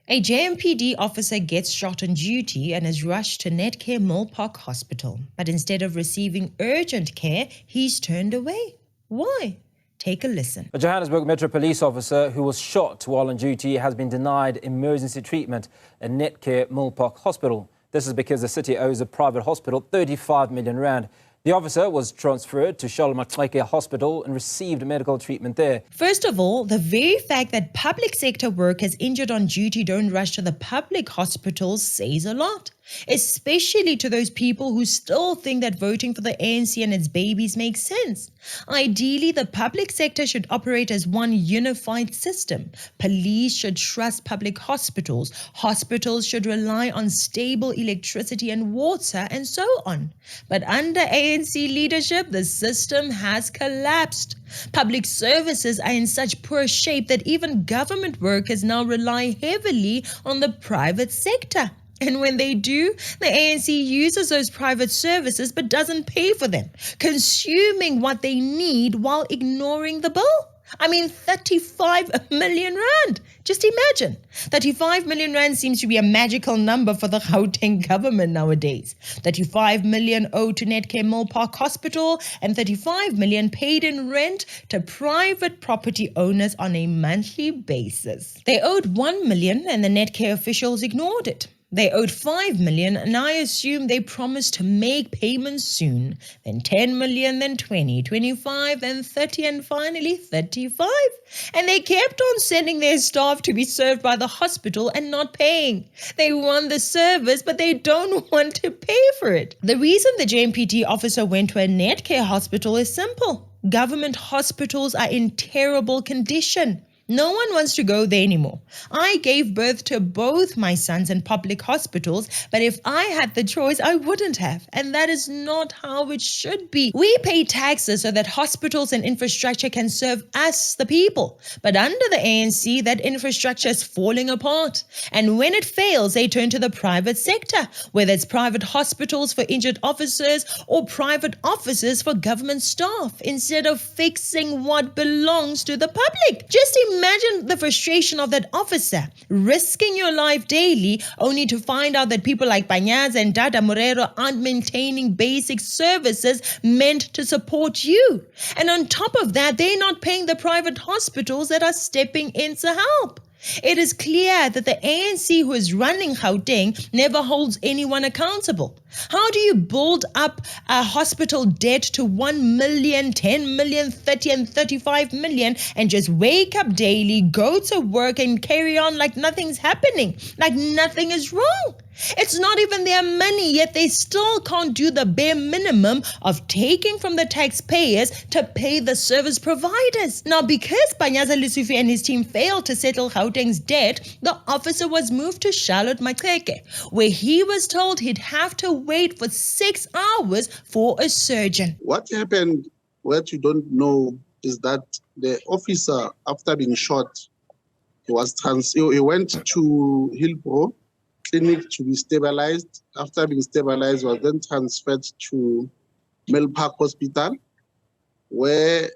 A JMPD officer gets shot on duty and is rushed to Netcare Milpark Hospital, but instead of receiving urgent care, he's turned away. Why? Take a listen. A Johannesburg Metro Police officer who was shot while on duty has been denied emergency treatment at Netcare Milpark Hospital. This is because the city owes a private hospital 35 million rand. The officer was transferred to Tshwane Mayor Hospital and received medical treatment there. First of all, the very fact that public sector workers injured on duty don't rush to the public hospitals says a lot, especially to those people who still think that voting for the ANC and its babies makes sense. Ideally, the public sector should operate as one unified system. Police should trust public hospitals. Hospitals should rely on stable electricity and water, and so on. But under ANC leadership, the system has collapsed. Public services are in such poor shape that even government workers now rely heavily on the private sector. And when they do, the ANC uses those private services but doesn't pay for them, consuming what they need while ignoring the bill. 35 million rand. Just imagine. 35 million rand seems to be a magical number for the Gauteng government nowadays. 35 million owed to Netcare Milpark Hospital and 35 million paid in rent to private property owners on a monthly basis. They owed 1 million and the Netcare officials ignored it. They owed 5 million and I assume they promised to make payments soon. Then 10 million, then 20, 25, then 30 and finally 35. And they kept on sending their staff to be served by the hospital and not paying. They want the service but they don't want to pay for it. The reason the JMPD officer went to a Netcare hospital is simple. Government hospitals are in terrible condition. No one wants to go there anymore. I gave birth to both my sons in public hospitals, but if I had the choice, I wouldn't have. And that is not how it should be. We pay taxes so that hospitals and infrastructure can serve us, the people. But under the ANC, that infrastructure is falling apart. And when it fails, they turn to the private sector, whether it's private hospitals for injured officers or private offices for government staff, instead of fixing what belongs to the public. Just imagine the frustration of that officer, risking your life daily only to find out that people like Panyaza and Dada Morero aren't maintaining basic services meant to support you. And on top of that, they're not paying the private hospitals that are stepping in to help. It is clear that the ANC who is running Gauteng never holds anyone accountable. How do you build up a hospital debt to 1 million, 10 million, 30 and 35 million and just wake up daily, go to work and carry on like nothing's happening, like nothing is wrong? It's not even their money, yet they still can't do the bare minimum of taking from the taxpayers to pay the service providers. Now, because Panyaza Lesufi and his team failed to settle Gauteng's debt, the officer was moved to Charlotte Maxeke, where he was told he'd have to wait for 6 hours for a surgeon. What happened, what you don't know, is that the officer, after being shot, he went to Hillbrow Clinic to be stabilized. After being stabilized, was then transferred to Milpark Hospital, where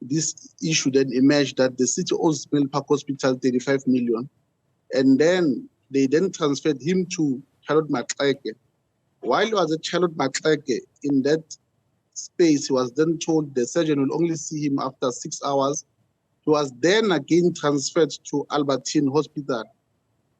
this issue then emerged that the city owes Milpark Hospital 35 million. And then they then transferred him to Charlotte Maxeke. While he was at Charlotte Maxeke, in that space, he was then told the surgeon will only see him after 6 hours. He was then again transferred to Albertine Hospital.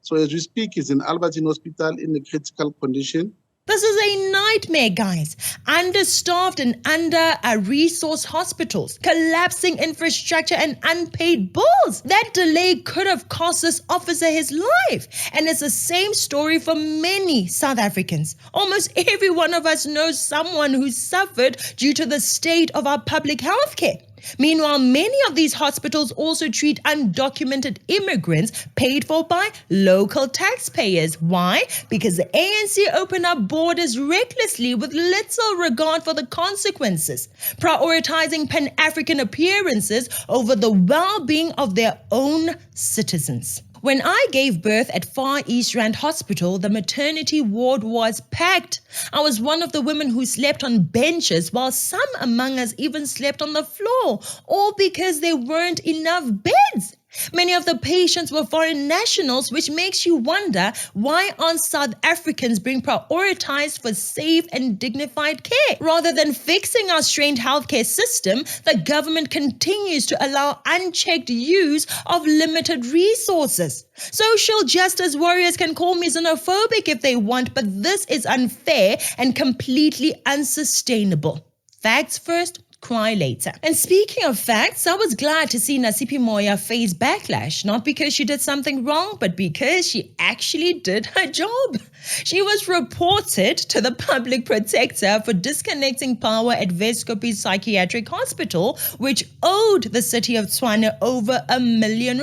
So as we speak, he's in Albertine Hospital in a critical condition. This is a nightmare, guys. Understaffed and under-resourced hospitals, collapsing infrastructure and unpaid bills. That delay could have cost this officer his life. And it's the same story for many South Africans. Almost every one of us knows someone who suffered due to the state of our public health care. Meanwhile, many of these hospitals also treat undocumented immigrants paid for by local taxpayers. Why? Because the ANC opened up borders recklessly with little regard for the consequences, prioritizing Pan-African appearances over the well-being of their own citizens. When I gave birth at Far East Rand Hospital, the maternity ward was packed. I was one of the women who slept on benches, while some among us even slept on the floor, all because there weren't enough beds. Many of the patients were foreign nationals, which makes you wonder, why aren't South Africans being prioritized for safe and dignified care? Rather than fixing our strained healthcare system, the government continues to allow unchecked use of limited resources. Social justice warriors can call me xenophobic if they want, but this is unfair and completely unsustainable. Facts first, cry later. And speaking of facts, I was glad to see Nasiphi Moya face backlash, not because she did something wrong, but because she actually did her job. She was reported to the public protector for disconnecting power at Weskoppies Psychiatric Hospital, which owed the city of Tshwane over R1 million.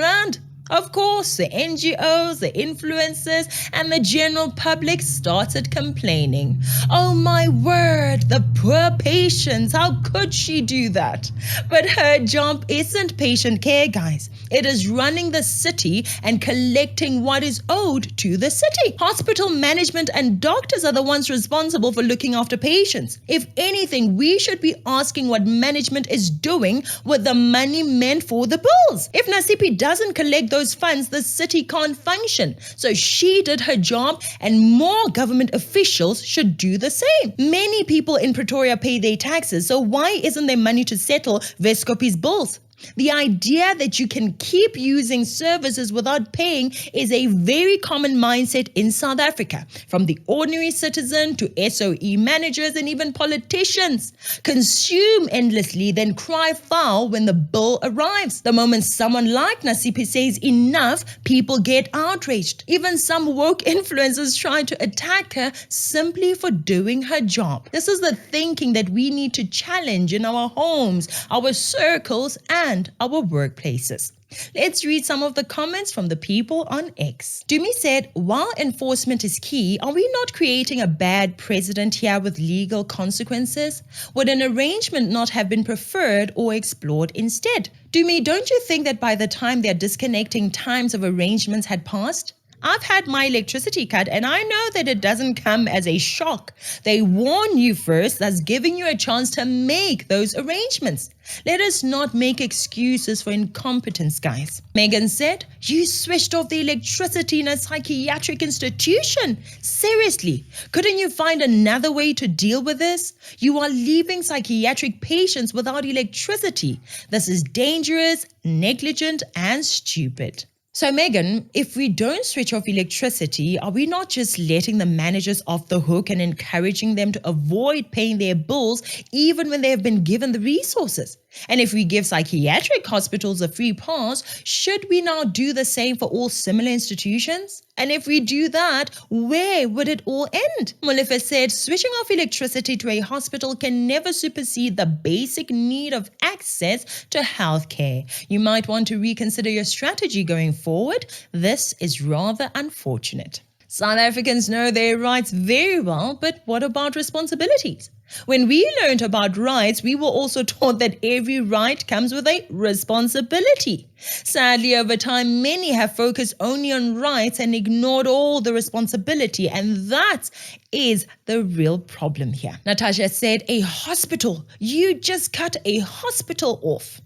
Of course, the NGOs, the influencers, and the general public started complaining. Oh my word, the poor patients, how could she do that? But her job isn't patient care, guys. It is running the city and collecting what is owed to the city. Hospital management and doctors are the ones responsible for looking after patients. If anything, we should be asking what management is doing with the money meant for the bills. If Nasiphi doesn't collect those funds, the city can't function. So she did her job, and more government officials should do the same. Many people in Pretoria pay their taxes, so why isn't there money to settle Weskoppies' bills? The idea that you can keep using services without paying is a very common mindset in South Africa, from the ordinary citizen to SOE managers and even politicians. Consume endlessly, then cry foul when the bill arrives. The moment someone like Nasiphi says enough, people get outraged. Even some woke influencers try to attack her simply for doing her job. This is the thinking that we need to challenge in our homes, our circles, and our workplaces. Let's read some of the comments from the people on X. Dumi said, while enforcement is key, are we not creating a bad precedent here with legal consequences? Would an arrangement not have been preferred or explored instead? Dumi, don't you think that by the time their disconnecting times of arrangements had passed? I've had my electricity cut, and I know that it doesn't come as a shock. They warn you first, thus giving you a chance to make those arrangements. Let us not make excuses for incompetence, guys. Megan said, you switched off the electricity in a psychiatric institution. Seriously, couldn't you find another way to deal with this? You are leaving psychiatric patients without electricity. This is dangerous, negligent, and stupid. So Megan, if we don't switch off electricity, are we not just letting the managers off the hook and encouraging them to avoid paying their bills even when they have been given the resources? And if we give psychiatric hospitals a free pass, should we now do the same for all similar institutions? And if we do that, where would it all end? Molefe said, switching off electricity to a hospital can never supersede the basic need of access to healthcare. You might want to reconsider your strategy going forward. This is rather unfortunate. South Africans know their rights very well, but what about responsibilities? When we learned about rights, we were also taught that every right comes with a responsibility. Sadly, over time, many have focused only on rights and ignored all the responsibility, and that is the real problem here. Natasha said, a hospital. You just cut a hospital off.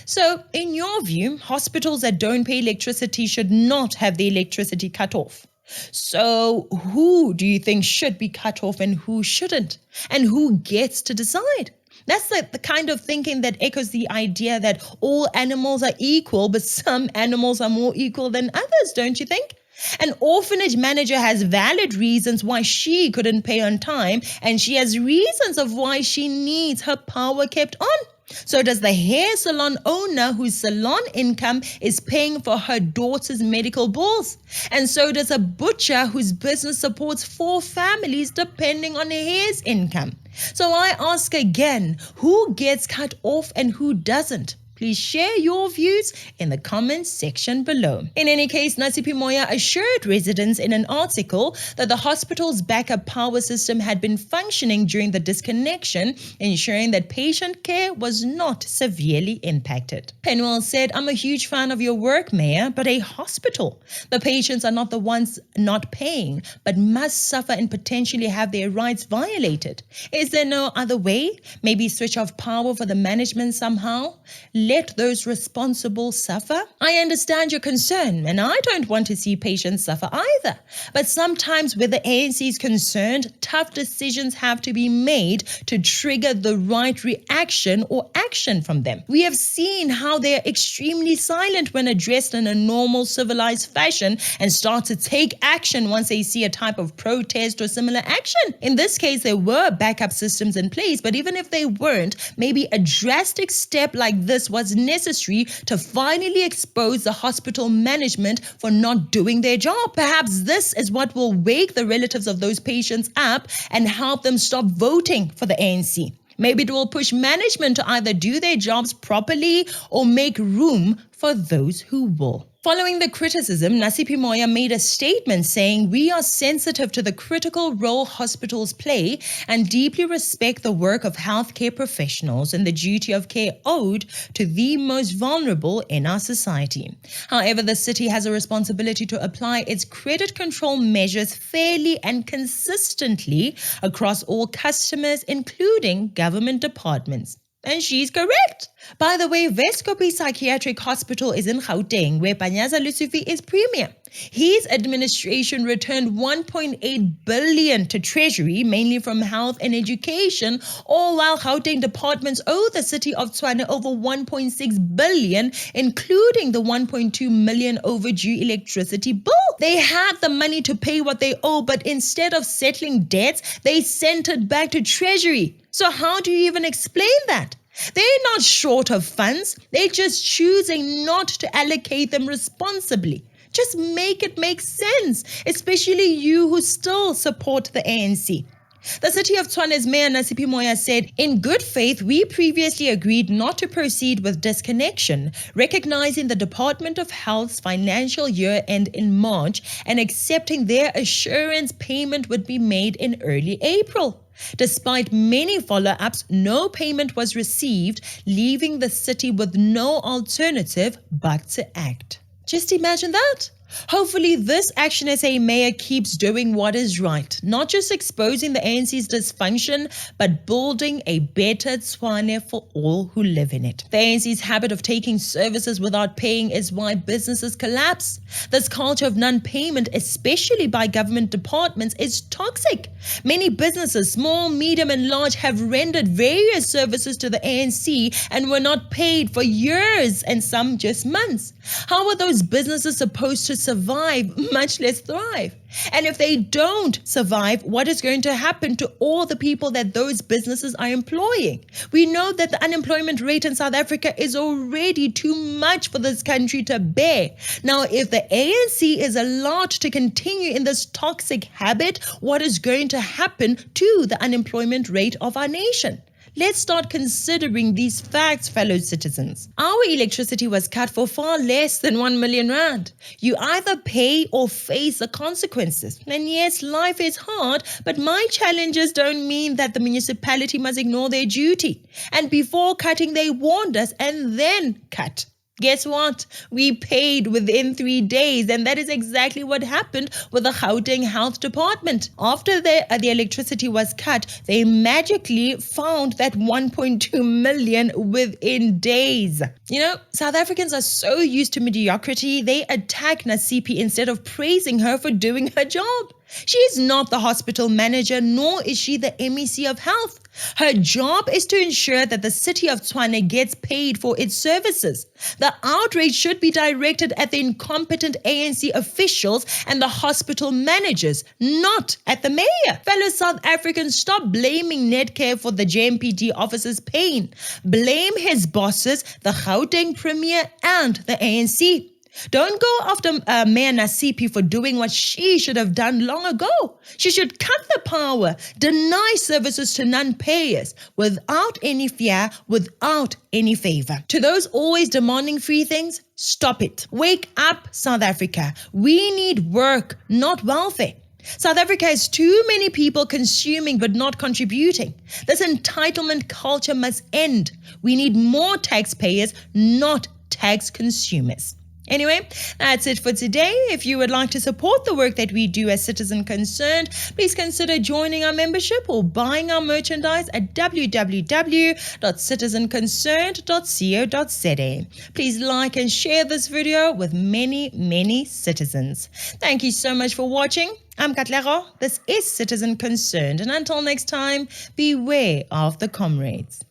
So, in your view, hospitals that don't pay electricity should not have the electricity cut off. So who do you think should be cut off and who shouldn't? And who gets to decide? That's the kind of thinking that echoes the idea that all animals are equal, but some animals are more equal than others, don't you think? An orphanage manager has valid reasons why she couldn't pay on time, and she has reasons of why she needs her power kept on. So does the hair salon owner whose salon income is paying for her daughter's medical bills. And so does a butcher whose business supports 4 families depending on her hair's income. So I ask again, who gets cut off and who doesn't? Please share your views in the comments section below. In any case, Nasiphi Moya assured residents in an article that the hospital's backup power system had been functioning during the disconnection, ensuring that patient care was not severely impacted. Penwell said, I'm a huge fan of your work, Mayor, but a hospital. The patients are not the ones not paying, but must suffer and potentially have their rights violated. Is there no other way? Maybe switch off power for the management somehow? let those responsible suffer? I understand your concern, and I don't want to see patients suffer either. But sometimes where the ANC is concerned, tough decisions have to be made to trigger the right reaction or action from them. We have seen how they are extremely silent when addressed in a normal, civilized fashion and start to take action once they see a type of protest or similar action. In this case, there were backup systems in place, but even if they weren't, maybe a drastic step like this was necessary to finally expose the hospital management for not doing their job. Perhaps this is what will wake the relatives of those patients up and help them stop voting for the ANC. Maybe it will push management to either do their jobs properly or make room for those who will. Following the criticism, Nasiphi Moya made a statement saying, "We are sensitive to the critical role hospitals play and deeply respect the work of healthcare professionals and the duty of care owed to the most vulnerable in our society. However, the city has a responsibility to apply its credit control measures fairly and consistently across all customers, including government departments." And she's correct. By the way, Weskoppies Psychiatric Hospital is in Gauteng, where Panyaza Lucifer is premier. His administration returned 1.8 billion to Treasury, mainly from health and education, all while Gauteng departments owe the city of Tshwane over 1.6 billion, including the 1.2 million overdue electricity bill. They had the money to pay what they owe, but instead of settling debts, they sent it back to Treasury. So how do you even explain that? They're not short of funds. They're just choosing not to allocate them responsibly. Just make it make sense, especially you who still support the ANC. The city of Tshwane's Mayor Nasiphi Moya said, "In good faith, we previously agreed not to proceed with disconnection, recognizing the Department of Health's financial year end in March and accepting their assurance payment would be made in early April." Despite many follow-ups, no payment was received, leaving the city with no alternative but to act. Just imagine that. Hopefully this Action SA mayor keeps doing what is right, not just exposing the ANC's dysfunction, but building a better Tshwane for all who live in it. The ANC's habit of taking services without paying is why businesses collapse. This culture of non-payment, especially by government departments, is toxic. Many businesses, small, medium and large, have rendered various services to the ANC and were not paid for years and some just months. How are those businesses supposed to survive, much less thrive? And if they don't survive, what is going to happen to all the people that those businesses are employing? We know that the unemployment rate in South Africa is already too much for this country to bear. Now, if the ANC is allowed to continue in this toxic habit, what is going to happen to the unemployment rate of our nation? Let's start considering these facts, fellow citizens. Our electricity was cut for far less than 1 million rand. You either pay or face the consequences. And yes, life is hard, but my challenges don't mean that the municipality must ignore their duty. And before cutting, they warned us and then cut. Guess what? We paid within 3 days, and that is exactly what happened with the Gauteng Health Department. After the electricity was cut, they magically found that 1.2 million within days. You know, South Africans are so used to mediocrity, they attack Nasiphi instead of praising her for doing her job. She is not the hospital manager, nor is she the MEC of health. Her job is to ensure that the city of Tshwane gets paid for its services. The outrage should be directed at the incompetent ANC officials and the hospital managers, not at the mayor. Fellow South Africans, stop blaming Netcare for the JMPD officer's pain. Blame his bosses, the Gauteng Premier and the ANC. Don't go after Mayor Nasiphi for doing what she should have done long ago. She should cut the power, deny services to non-payers without any fear, without any favor. To those always demanding free things, stop it. Wake up, South Africa. We need work, not welfare. South Africa has too many people consuming but not contributing. This entitlement culture must end. We need more taxpayers, not tax consumers. Anyway, that's it for today. If you would like to support the work that we do as Citizen Concerned, please consider joining our membership or buying our merchandise at www.citizenconcerned.co.za. Please like and share this video with many citizens. Thank you so much for watching. I'm Katlego. This is Citizen Concerned. And until next time, beware of the comrades.